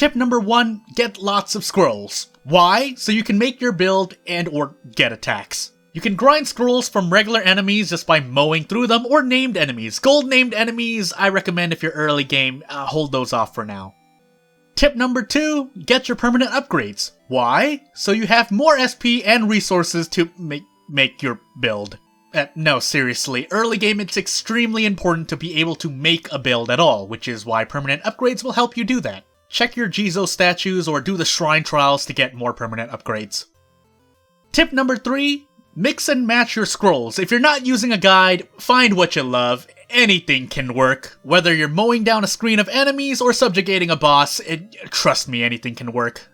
Tip number 1, get lots of scrolls. Why? So you can make your build and or get attacks. You can grind scrolls from regular enemies just by mowing through them, or named enemies. Gold named enemies, I recommend if you're early game, hold those off for now. Tip number 2, get your permanent upgrades. Why? So you have more SP and resources to make your build. No, seriously, early game it's extremely important to be able to make a build at all, which is why permanent upgrades will help you do that. Check your Jizo statues or do the shrine trials to get more permanent upgrades. Tip number 3, mix and match your scrolls. If you're not using a guide, find what you love. Anything can work. Whether you're mowing down a screen of enemies or subjugating a boss, trust me, anything can work.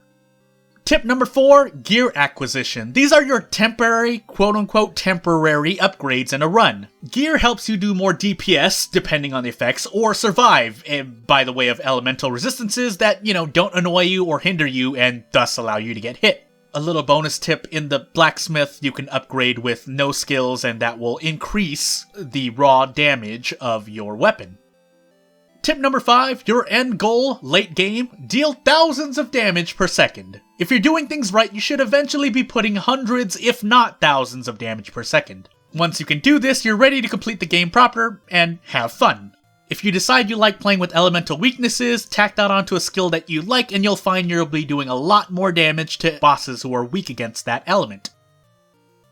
Tip number 4, gear acquisition. These are your temporary, quote-unquote temporary upgrades in a run. Gear helps you do more DPS, depending on the effects, or survive, by the way of elemental resistances that, don't annoy you or hinder you and thus allow you to get hit. A little bonus tip, in the blacksmith you can upgrade with no skills and that will increase the raw damage of your weapon. Tip number 5, your end goal, late game, deal thousands of damage per second. If you're doing things right, you should eventually be putting hundreds, if not thousands of damage per second. Once you can do this, you're ready to complete the game proper and have fun. If you decide you like playing with elemental weaknesses, tack that onto a skill that you like and you'll find you'll be doing a lot more damage to bosses who are weak against that element.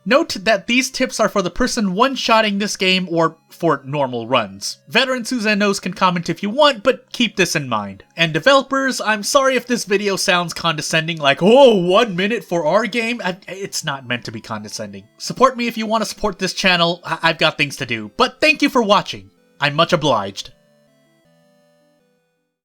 Note that these tips are for the person one-shotting this game or for normal runs. Veteran Susano'os can comment if you want, but keep this in mind. And developers, I'm sorry if this video sounds condescending, like, oh, 1 minute for our game? It's not meant to be condescending. Support me if you want to support this channel, I've got things to do. But thank you for watching. I'm much obliged.